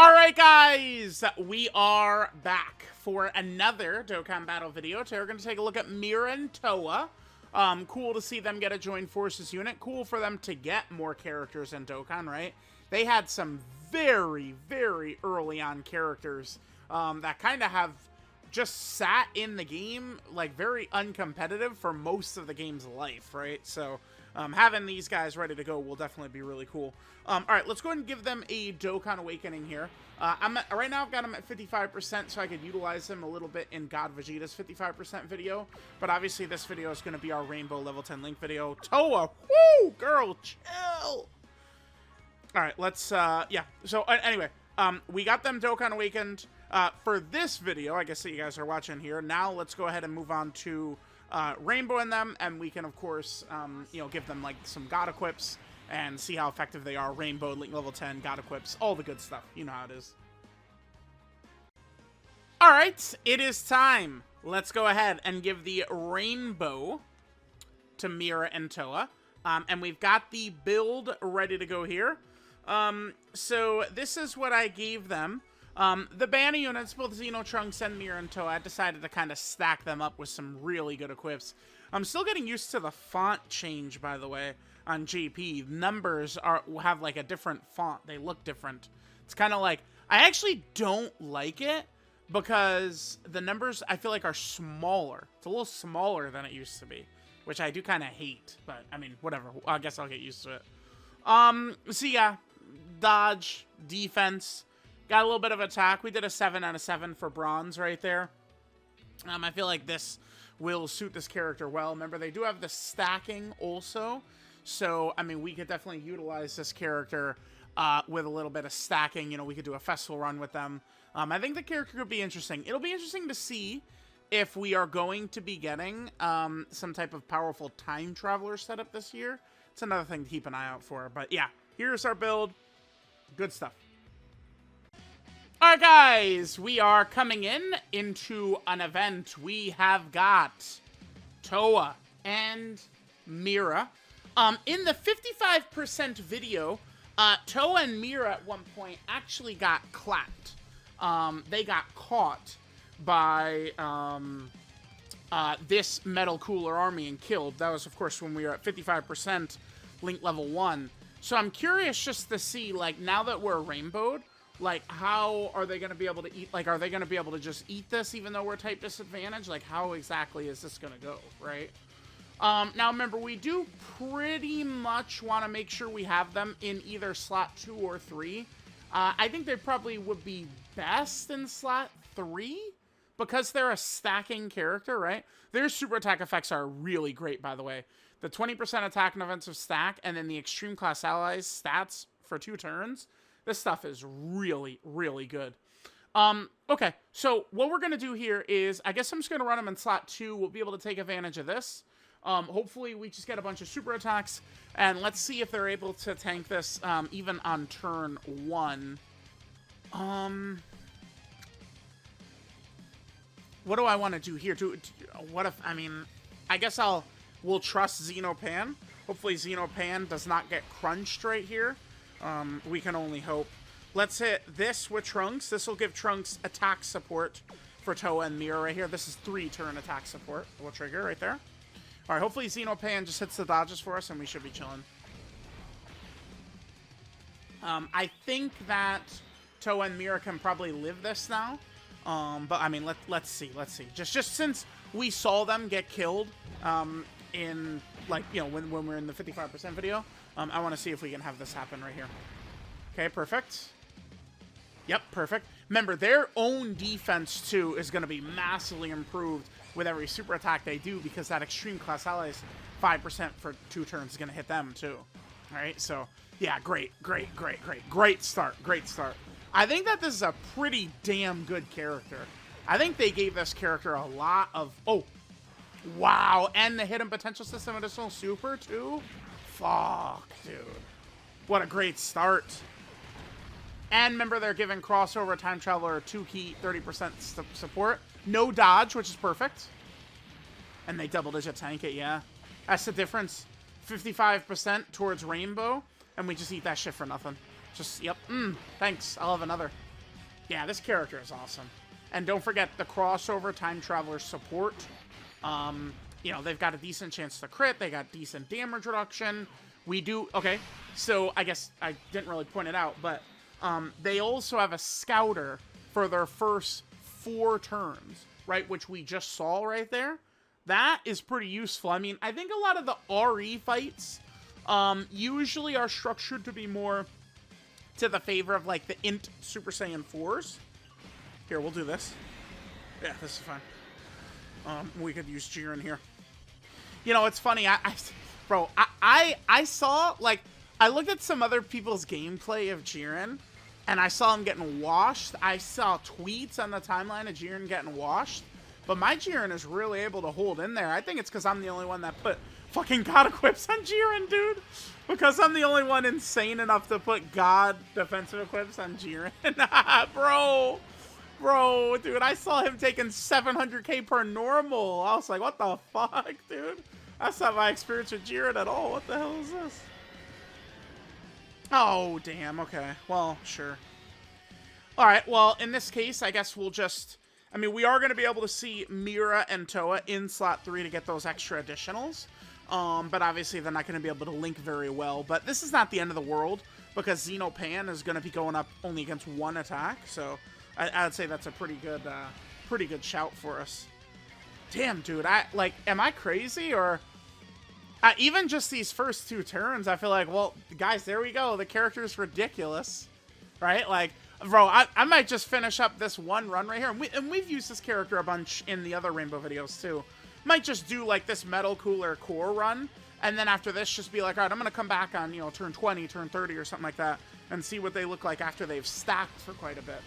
Alright guys, we are back for another Dokkan battle video. Today we're going to take a look at Mira and Towa. Cool to see them get a joined forces unit. Cool for them to get more characters in Dokkan, right? They had some very, very early on characters that kind of have just sat in the game, like, very uncompetitive for most of the game's life, right? So having these guys ready to go will definitely be really cool. Alright, let's go ahead and give them a Dokkan Awakening here. Right now I've got them at 55%, so I could utilize them a little bit in God Vegeta's 55% video. But obviously this video is going to be our Rainbow Level 10 Link video. Towa! Woo! Girl, chill! Alright, let's, yeah. So, anyway, we got them Dokkan Awakened for this video, I guess that you guys are watching here. Now let's go ahead and move on to Rainbow in them, and we can, of course, you know, give them, like, some God Equips and see how effective they are. Rainbow, Link Level 10, God Equips, all the good stuff. You know how it is. Alright, it is time. Let's go ahead and give the Rainbow to Mira and Towa. And we've got the build ready to go here. So this is what I gave them. The banner units, both Xeno Trunks and Mira and Towa, I decided to kind of stack them up with some really good equips. I'm still getting used to the font change, by the way, on GP. Numbers have like a different font. They look different. It's kind of like, I actually don't like it because the numbers, I feel like, are smaller. It's a little smaller than it used to be, which I do kind of hate, but I mean, whatever. I guess I'll get used to it. So yeah, dodge, defense, got a little bit of attack. We did a 7 out of 7 for bronze right there. I feel like this will suit this character well. Remember, they do have the stacking also. So, I mean, we could definitely utilize this character with a little bit of stacking. You know, we could do a festival run with them. I think the character could be interesting. It'll be interesting to see if we are going to be getting some type of powerful time traveler setup this year. It's another thing to keep an eye out for. But yeah, here's our build. Good stuff. Alright guys, we are coming into an event. We have got Towa and Mira. In the 55% video, Towa and Mira at one point actually got clapped. They got caught by this Metal Cooler army and killed. That was, of course, when we were at 55% Link Level 1. So I'm curious just to see, like, now that we're rainbowed, like, how are they going to be able to eat? Like, are they going to be able to just eat this even though we're type disadvantage? Like, how exactly is this going to go, right? Now, remember, we do pretty much want to make sure we have them in either slot 2 or 3. I think they probably would be best in slot 3 because they're a stacking character, right? Their super attack effects are really great, by the way. The 20% attack and offensive stack, and then the extreme class allies stats for 2 turns. This stuff is really, really good. Okay, so what we're going to do here is, I guess I'm just going to run them in slot 2. We'll be able to take advantage of this. Hopefully we just get a bunch of super attacks, and let's see if they're able to tank this even on turn 1. What do I want to do here? What if, I mean, I guess we'll trust Xenopan. Hopefully Xenopan does not get crunched right here. We can only hope. Let's hit this with Trunks. This will give Trunks attack support for Towa and Mira right here. This is 3-turn attack support. We'll trigger right there. All right, hopefully Xenopan just hits the dodges for us and we should be chilling. I think that Towa and Mira can probably live this now. But I mean, let's see. Just since we saw them get killed in, like, you know, when we're in the 55% video, I want to see if we can have this happen right here. Okay, perfect. Yep, perfect. Remember, their own defense, too, is going to be massively improved with every super attack they do because that extreme class allies 5% for 2 turns is going to hit them, too. All right, so, yeah, great start. I think that this is a pretty damn good character. I think they gave this character a lot of... Oh, wow, and the hidden potential system additional super, too? Fuck, dude. What a great start. And remember, they're giving crossover time traveler 2 key 30% support. No dodge, which is perfect. And they double digit tank it, yeah. That's the difference. 55% towards rainbow, and we just eat that shit for nothing. Just, yep. Thanks. I'll have another. Yeah, this character is awesome. And don't forget the crossover time traveler support. You know, they've got a decent chance to crit. They got decent damage reduction. We do... Okay, so I guess I didn't really point it out, but they also have a scouter for their first 4 turns, right? Which we just saw right there. That is pretty useful. I mean, I think a lot of the RE fights usually are structured to be more to the favor of, like, the Int Super Saiyan 4s. Here, we'll do this. Yeah, this is fine. We could use Jiren here. You know, it's funny. I saw, like, I looked at some other people's gameplay of Jiren, and I saw him getting washed. I saw tweets on the timeline of Jiren getting washed. But my Jiren is really able to hold in there. I think it's because I'm the only one that put fucking God equips on Jiren, dude. Because I'm the only one insane enough to put God defensive equips on Jiren. Bro, dude, I saw him taking 700k per normal. I was like, what the fuck, dude? That's not my experience with Jiren at all. What the hell is this? Oh, damn, okay. Well, sure. Alright, well, in this case, I guess we'll just... I mean, we are going to be able to see Mira and Towa in slot 3 to get those extra additionals. But obviously, they're not going to be able to link very well. But this is not the end of the world, because Xenopan is going to be going up only against 1 attack. So, I'd say that's a pretty good shout for us. Damn, dude. Am I crazy? Or... even just these first 2 turns, I feel like, well, guys, there we go. The character's ridiculous. Right? Like... Bro, I might just finish up this one run right here. And we've used this character a bunch in the other Rainbow videos, too. Might just do, like, this Metal Cooler core run. And then after this, just be like, all right, I'm going to come back on, you know, turn 20, turn 30 or something like that. And see what they look like after they've stacked for quite a bit.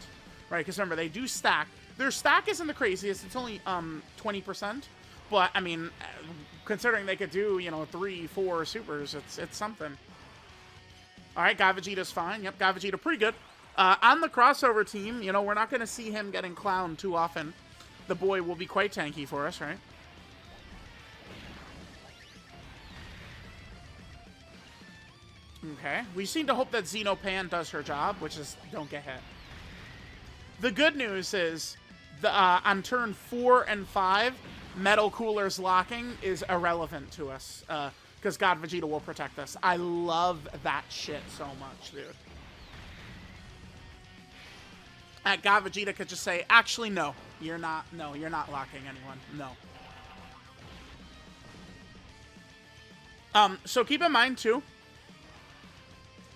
Right? Because remember, they do stack. Their stack isn't the craziest. It's only 20%. But, I mean, considering they could do, you know, 3, 4 supers, it's something. All right, God Vegeta's fine. Yep, God Vegeta pretty good. On the crossover team, you know, we're not going to see him getting clowned too often. The boy will be quite tanky for us, right? Okay. We seem to hope that Xenopan does her job, which is don't get hit. The good news is, on turn 4 and 5, Metal Cooler's locking is irrelevant to us. Because God Vegeta will protect us. I love that shit so much, dude. God Vegeta could just say, actually, no. You're not locking anyone. No. So keep in mind, too.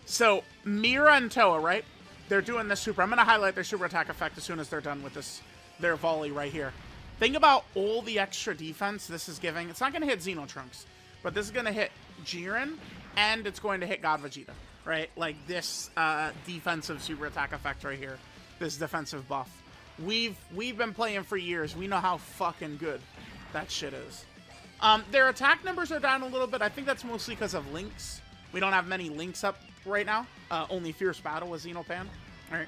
So, Mira and Towa, right? They're doing this super. I'm going to highlight their super attack effect as soon as they're done with this, their volley right here. Think about all the extra defense this is giving. It's not going to hit Xenotrunks, but this is going to hit Jiren, and it's going to hit God Vegeta, right? Like this defensive super attack effect right here. This defensive buff. We've been playing for years. We know how fucking good that shit is. Their attack numbers are down a little bit. I think that's mostly because of links. We don't have many links up right now. Only Fierce Battle with Xenopan. All right.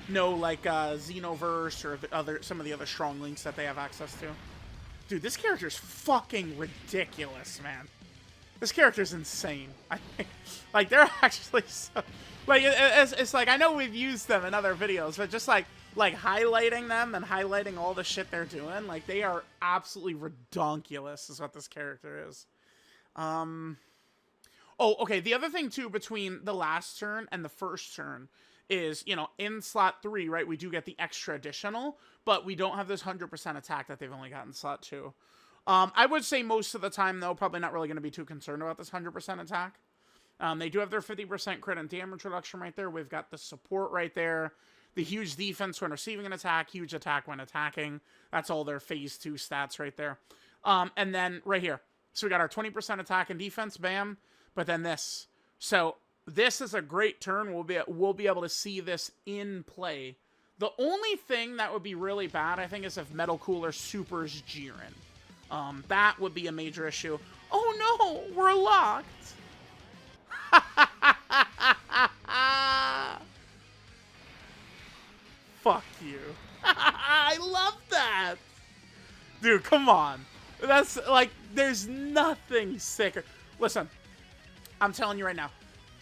No, like, Xenoverse or some of the other strong links that they have access to. Dude, this character's fucking ridiculous, man. This character's insane. Like, they're actually so... Like, it's like, I know we've used them in other videos, but just, like highlighting them and highlighting all the shit they're doing, like, they are absolutely redonkulous is what this character is. Oh, okay, the other thing, too, between the last turn and the first turn is, you know, in slot 3, right, we do get the extra additional, but we don't have this 100% attack that they've only got in slot 2. I would say most of the time, though, probably not really going to be too concerned about this 100% attack. They do have their 50% crit and damage reduction right there. We've got the support right there. The huge defense when receiving an attack. Huge attack when attacking. That's all their phase 2 stats right there. And then right here. So we got our 20% attack and defense. Bam. But then this. So this is a great turn. We'll be able to see this in play. The only thing that would be really bad, I think, is if Metal Cooler supers Jiren. That would be a major issue. Oh no! We're locked! Fuck you. I love that. Dude, come on. That's like, there's nothing sicker. Listen, I'm telling you right now,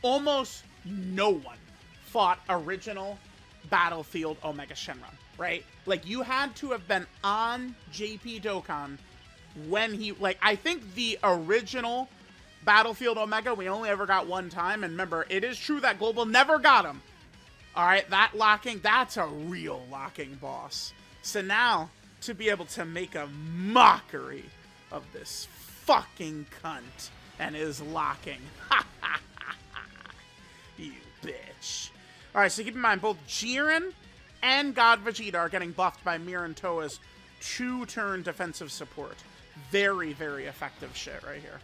almost no one fought original Battlefield Omega Shenron, right? Like, you had to have been on JP Dokkan when he, like, I think the original Battlefield Omega, we only ever got one time, and remember, it is true that Global never got him. Alright, that locking, that's a real locking boss. So now, to be able to make a mockery of this fucking cunt and his locking. You bitch. Alright, so keep in mind, both Jiren and God Vegeta are getting buffed by Mira and Towa's 2-turn defensive support. Very, very effective shit right here.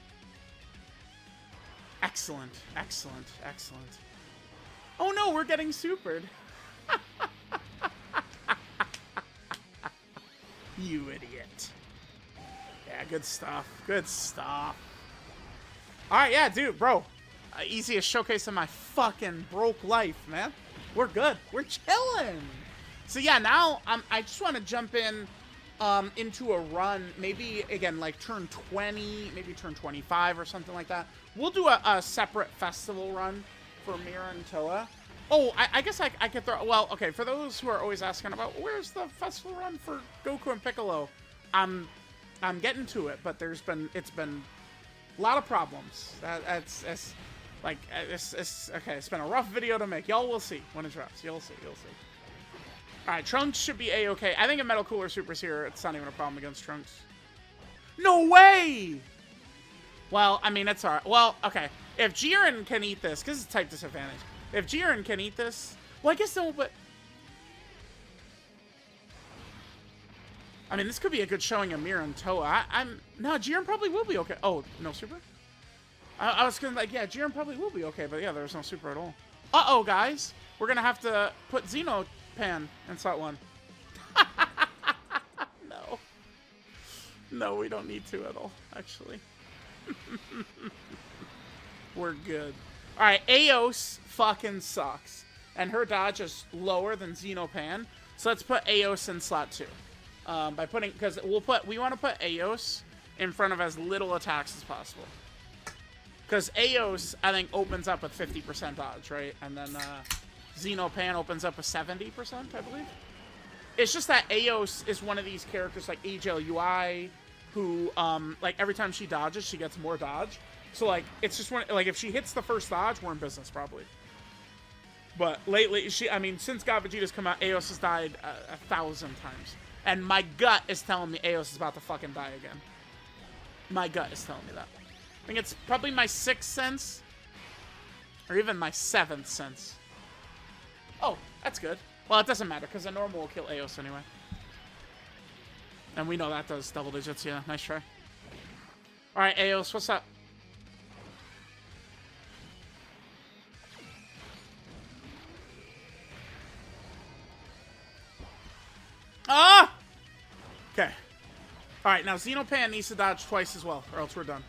Excellent, excellent, excellent. Oh no, we're getting supered. You idiot. Yeah, good stuff. Good stuff. Alright, yeah, dude, bro. Easiest showcase of my fucking broke life, man. We're good. We're chilling. So yeah, now I just want to jump in into a run. Maybe, again, like turn 20, maybe turn 25 or something like that. We'll do a separate festival run for Mira and Towa. Oh, I guess I could throw... Well, okay, for those who are always asking about, where's the festival run for Goku and Piccolo? I'm getting to it, but it's been a lot of problems. It's okay, it's been a rough video to make. Y'all will see when it drops. You'll see. Alright, Trunks should be A-okay. I think a Metal Cooler Super's here. It's not even a problem against Trunks. No way! Well, I mean, it's alright. Well, okay. If Jiren can eat this, because it's type disadvantage. If Jiren can eat this... Well, I guess no, but... I mean, this could be a good showing of Mira and Towa. No, Jiren probably will be okay. Oh, no super? I was gonna, like, yeah, Jiren probably will be okay, but yeah, there's no super at all. Uh-oh, guys. We're gonna have to put Xenopan in slot 1. No. No, we don't need to at all, actually. We're good. Alright, Eos fucking sucks. And her dodge is lower than Xenopan. So let's put Eos in slot 2. By putting, because we want to put Eos in front of as little attacks as possible. Because Eos, I think, opens up with 50% dodge, right? And then Xenopan opens up with 70%, I believe. It's just that Eos is one of these characters like AGL UI, who, like, every time she dodges, she gets more dodge. So, like, it's just one, like, if she hits the first dodge, we're in business, probably. But lately, I mean, since God Vegeta's come out, Eos has died 1,000 times. And my gut is telling me Eos is about to fucking die again. My gut is telling me that. I think it's probably my 6th sense. Or even my 7th sense. Oh, that's good. Well, it doesn't matter, because a normal will kill Eos anyway. And we know that does double digits, yeah. Nice try. Alright, Eos, what's up? Ah! Okay. Alright, now Xenopan needs to dodge twice as well, or else we're done.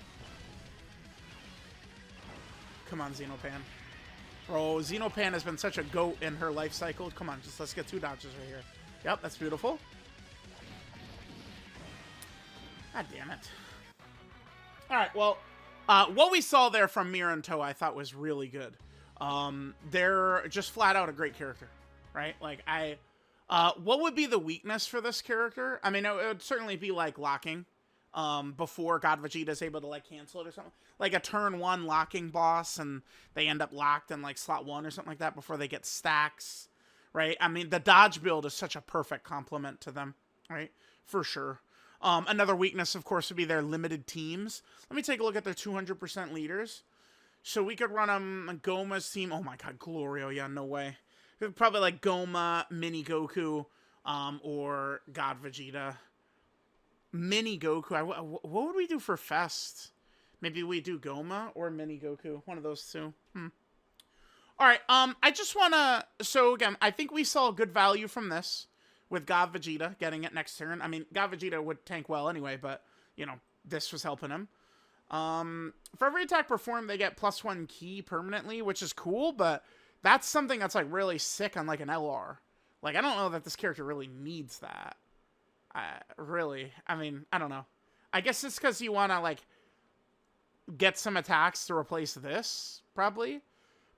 Come on, Xenopan. Bro, Xenopan has been such a goat in her life cycle. Come on, just let's get 2 dodges right here. Yep, that's beautiful. God damn it. Alright, well, what we saw there from Mira and Towa I thought was really good. They're just flat out a great character, right? Like, what would be the weakness for this character? I mean, it would certainly be, like, locking. Before God Vegeta is able to, like, cancel it or something. Like a turn 1 locking boss, and they end up locked in, like, slot 1 or something like that before they get stacks, right? I mean, the dodge build is such a perfect complement to them, right? For sure. Another weakness, of course, would be their limited teams. Let me take a look at their 200% leaders. So we could run them Goma's team. Oh my god, Glorio, yeah, no way. Probably like Goma, Mini Goku, or God Vegeta. Mini Goku. What would we do for Fest? Maybe we do Goma or Mini Goku. One of those two. Alright, I just want to... So, again, I think we saw good value from this with God Vegeta getting it next turn. I mean, God Vegeta would tank well anyway, but, you know, this was helping him. For every attack performed, they get +1 key permanently, which is cool, but that's something that's, like, really sick on, like, an LR. Like, I don't know that this character really needs that. Really. I mean, I don't know. I guess it's because you want to, like, get some attacks to replace this, probably.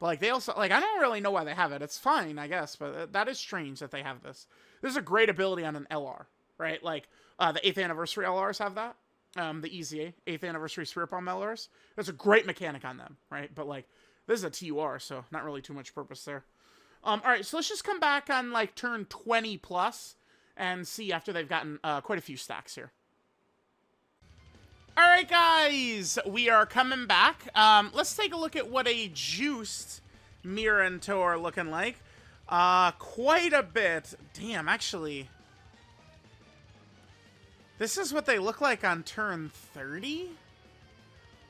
But, like, they also, like, I don't really know why they have it. It's fine, I guess, but that is strange that they have this. This is a great ability on an LR, right? Like, the 8th anniversary LRs have that. The EZA, 8th anniversary Spirit Bomb LRs. There's a great mechanic on them, right? But, like, this is a TUR, so not really too much purpose there. Alright, so let's just come back on, like, turn 20 plus and see after they've gotten quite a few stacks here. Alright, guys, we are coming back. Let's take a look at what a juiced Mira and Toa are looking like. Quite a bit. Damn, actually, this is what they look like on turn 30?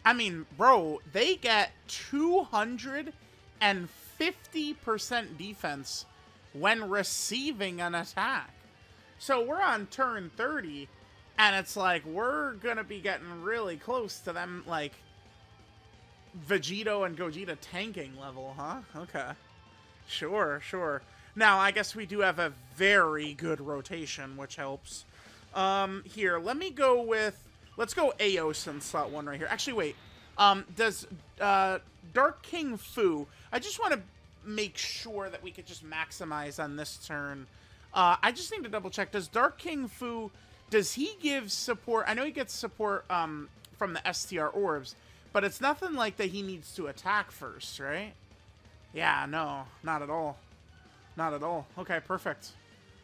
I mean, bro, they get 250% defense when receiving an attack. So we're on turn 30, and it's like, we're gonna be getting really close to them, like, Vegito and Gogeta tanking level, huh? Okay. Sure, sure. Now, I guess we do have a very good rotation, which helps. Here, let me go with... Let's go Aos in slot 1 right here. Actually, wait. Does Dark King Fu... I just want to make sure that we could just maximize on this turn. I just need to double check. Does Dark King Fu... Does he give support? I know he gets support from the STR orbs, but it's nothing like that he needs to attack first, right? Yeah, no, not at all. Not at all. Okay, perfect.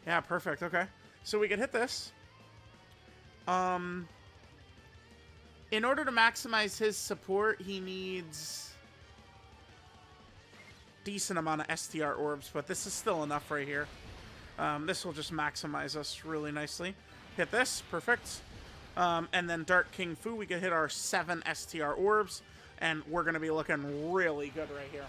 Yeah, perfect. Okay. So we can hit this. In order to maximize his support, he needs decent amount of STR orbs, but this is still enough right here. This will just maximize us really nicely. Hit this, perfect. And then Dark King Fu, we can hit our 7 STR orbs, and we're going to be looking really good right here.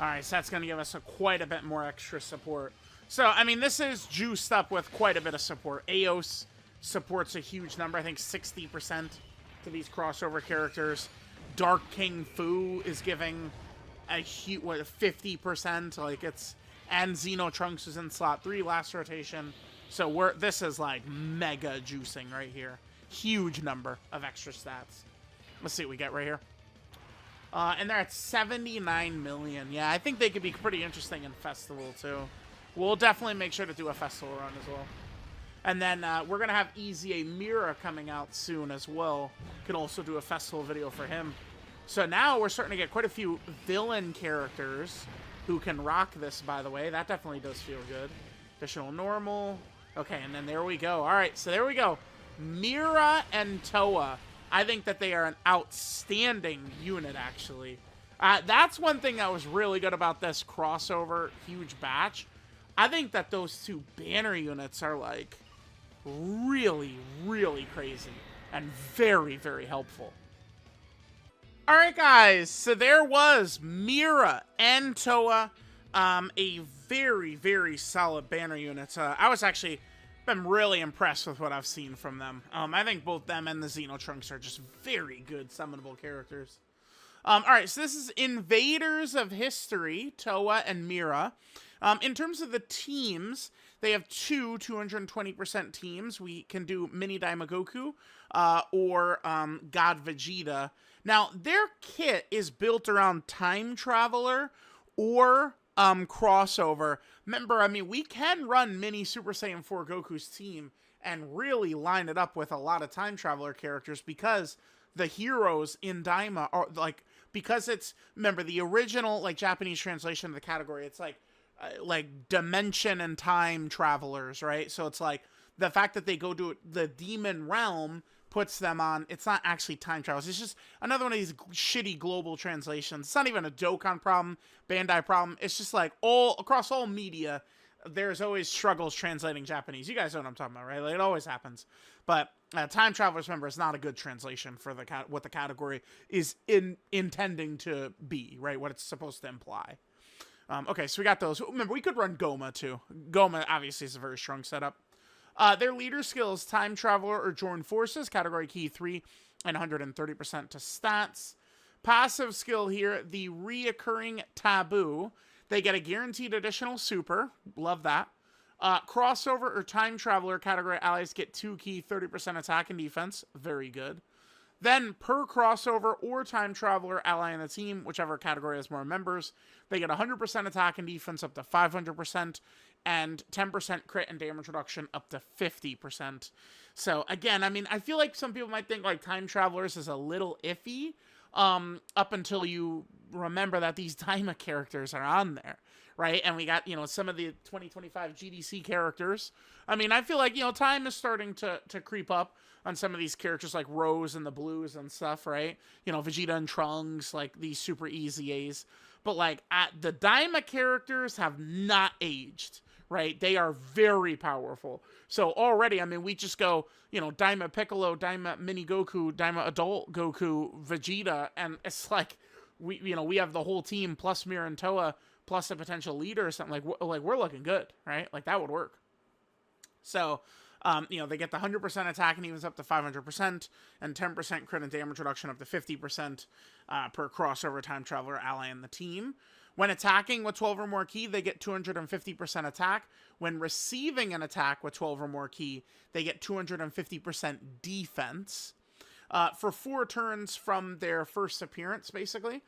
Alright, so that's going to give us quite a bit more extra support. So, I mean, this is juiced up with quite a bit of support. Aos supports a huge number, I think 60% to these crossover characters. Dark King Fu is giving a huge, what, 50%? Like, it's... And Xeno Trunks is in slot 3 last rotation. So this is like mega juicing right here. Huge number of extra stats. Let's see what we get right here. And they're at 79 million. Yeah, I think they could be pretty interesting in Festival too. We'll definitely make sure to do a Festival run as well. And then we're going to have EZA Mira coming out soon as well. Can also do a Festival video for him. So now we're starting to get quite a few villain characters who can rock this, by the way. That definitely does feel good. Additional normal. Okay, and then there we go. All right, so there we go. Mira and Toa. I think that they are an outstanding unit, actually. That's one thing that was really good about this crossover huge batch. I think that those two banner units are, like, really, really crazy and very, very helpful. All right, guys, so there was Mira and Toa. A very, very solid banner unit. I was actually been really impressed with what I've seen from them. I think both them and the Xeno Trunks are just very good summonable characters. Alright, so this is Invaders of History, Toa and Mira. In terms of the teams, they have two 220% teams. We can do Mini Daimagoku or God Vegeta. Now, their kit is built around Time Traveler or crossover. Remember, I mean, we can run Mini Super Saiyan 4 Goku's team and really line it up with a lot of Time Traveler characters because the heroes in Daima are, like, because it's, remember, the original, like, Japanese translation of the category, it's like dimension and time travelers, right? So it's like, the fact that they go to the demon realm puts them on, it's not actually time travels, it's just another one of these shitty global translations. It's not even a Dokkan problem, Bandai problem, it's just like across all media, there's always struggles translating Japanese. You guys know what I'm talking about, right? Like, it always happens. But Time Travelers, remember, is not a good translation for what the category is intending to be, right? What it's supposed to imply. Okay, so we got those. Remember, we could run Goma, too. Goma, obviously, is a very strong setup. Their leader skills, Time Traveler or Join Forces, category key 3, and 130% to stats. Passive skill here, the Reoccurring Taboo. They get a guaranteed additional super. Love that. Crossover or Time Traveler category allies get 2 key, 30% attack and defense. Very good. Then, per crossover or time traveler ally in the team, whichever category has more members, they get 100% attack and defense up to 500%, and 10% crit and damage reduction up to 50%. So, again, I mean, I feel like some people might think, like, time travelers is a little iffy, up until you remember that these Daima characters are on there, right? And we got, some of the 2025 GDC characters. I mean, I feel like, time is starting to creep up on some of these characters like Rose and the Blues and stuff, right? Vegeta and Trunks, like these super easy A's. But like the Daima characters have not aged, right? They are very powerful. So already, I mean, we just go, Daima Piccolo, Daima Mini Goku, Daima Adult Goku, Vegeta, and it's like we have the whole team plus Mira and Toa plus a potential leader or something. Like we're looking good, right? Like that would work. So, they get the 100% attack and evens up to 500%, and 10% crit and damage reduction up to 50% per crossover time traveler ally in the team. When attacking with 12 or more ki, they get 250% attack. When receiving an attack with 12 or more ki, they get 250% defense. For 4 turns from their first appearance, basically,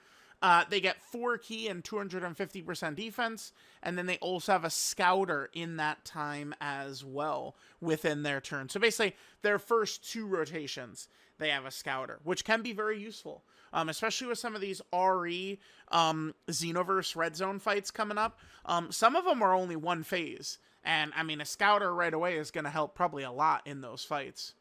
they get 4 ki and 250% defense, and then they also have a scouter in that time as well within their turn. So basically, their first 2 rotations, they have a scouter, which can be very useful, especially with some of these RE Xenoverse Red Zone fights coming up. Some of them are only 1 phase, and I mean, a scouter right away is going to help probably a lot in those fights.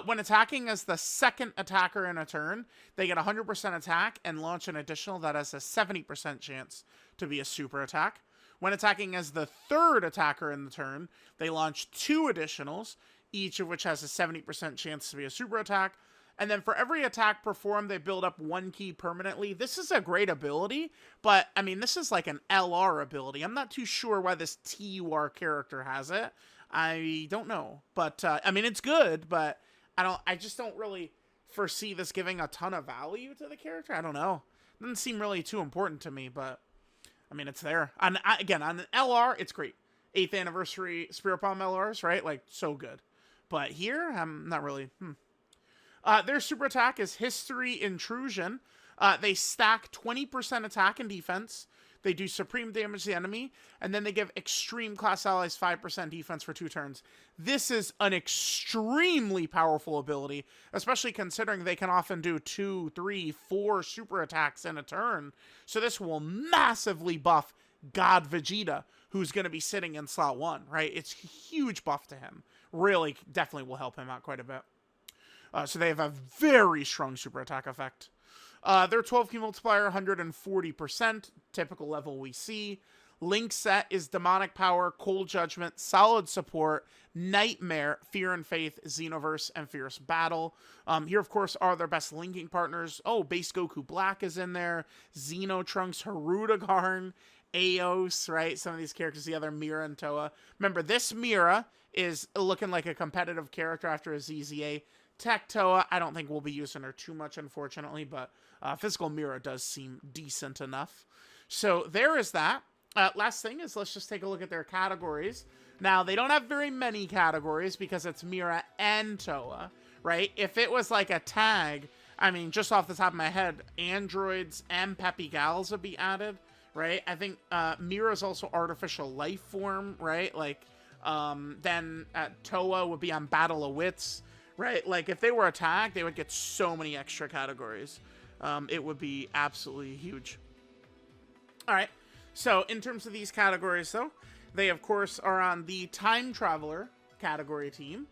When attacking as the second attacker in a turn, they get 100% attack and launch an additional that has a 70% chance to be a super attack. When attacking as the third attacker in the turn, they launch 2 additionals, each of which has a 70% chance to be a super attack. And then for every attack performed, they build up 1 ki permanently. This is a great ability, but I mean, this is like an LR ability. I'm not too sure why this TUR character has it. I don't know, but I mean, it's good, but I just don't really foresee this giving a ton of value to the character. I don't know. It doesn't seem really too important to me, but I mean, it's there. Again, on an LR, it's great. 8th anniversary Spirit Bomb LRs, right? Like, so good. But here, I'm not really. Their super attack is History Intrusion. They stack 20% attack and defense. They do supreme damage to the enemy, and then they give extreme class allies 5% defense for 2 turns. This is an extremely powerful ability, especially considering they can often do 2, 3, 4 super attacks in a turn. So this will massively buff God Vegeta, who's going to be sitting in slot 1, right? It's a huge buff to him. Really, definitely will help him out quite a bit. So they have a very strong super attack effect. Their 12 ki multiplier, 140%, typical level we see. Link set is Demonic Power, Cold Judgment, Solid Support, Nightmare, Fear and Faith, Xenoverse, and Fierce Battle. Here, of course, are their best linking partners. Oh, Base Goku Black is in there. Xeno Trunks, Hirudegarn, Eos, right? Some of these characters, the other Mira and Toa. Remember, this Mira is looking like a competitive character after a ZZA. Tech Toa, I don't think we'll be using her too much, unfortunately, but Physical Mira does seem decent enough. So there is that. Last thing is, let's just take a look at their categories. Now, they don't have very many categories because it's Mira and Toa, right? If it was like a tag, I mean, just off the top of my head, androids and Peppy Gals would be added, right? I think Mira's also Artificial Life Form, right? Like, then Toa would be on Battle of Wits, right? Like, if they were a tag, they would get so many extra categories. It would be absolutely huge. All right. So, in terms of these categories, though, they, of course, are on the Time Traveler category team,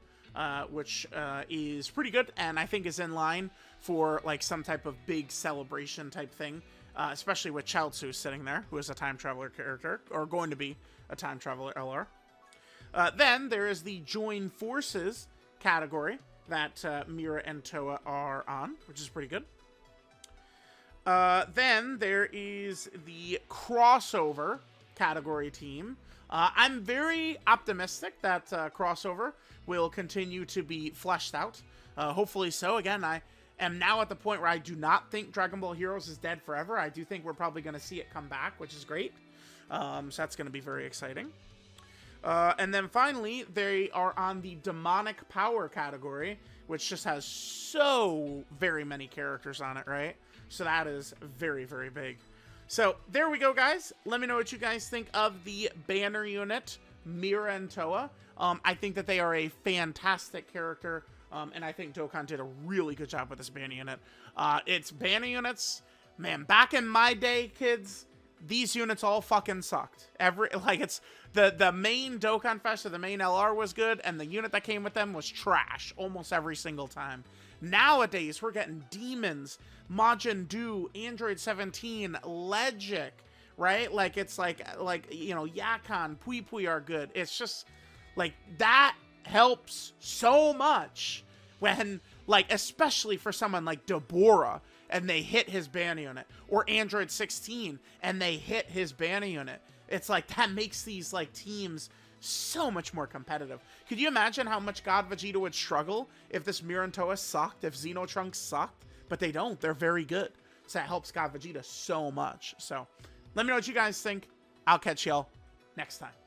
which is pretty good, and I think is in line for, like, some type of big celebration type thing, especially with Chaozu sitting there, who is a Time Traveler character, or going to be a Time Traveler LR. Then, there is the Join Forces category that Mira and Toa are on, which is pretty good. Then there is the crossover category team. I'm very optimistic that crossover will continue to be fleshed out. Hopefully so. Again, I am now at the point where I do not think Dragon Ball Heroes is dead forever. I do think we're probably going to see it come back, which is great. So that's going to be very exciting. And then finally, they are on the demonic power category, which just has so very many characters on it, right? So that is very, very big. So there we go, guys. Let me know what you guys think of the banner unit, Mira and Towa. I think that they are a fantastic character, and I think Dokkan did a really good job with this banner unit. It's banner units, man, back in my day, kids, these units all fucking sucked. It's the main Dokkan Fest or the main LR was good, and the unit that came with them was trash almost every single time. Nowadays, we're getting Demons, Majin Du, Android 17, Legic, right? Like, it's like, you know, Yakon, Pui Pui are good. It's just, like, that helps so much when, like, especially for someone like Deborah, and they hit his banner unit, or Android 16, and they hit his banner unit. It's like, that makes these, like, teams so much more competitive. Could you imagine how much God Vegeta would struggle if this Mira and Towa sucked, if Xenotrunks sucked? But they don't. They're very good. So that helps God Vegeta so much. So let me know what you guys think. I'll catch y'all next time.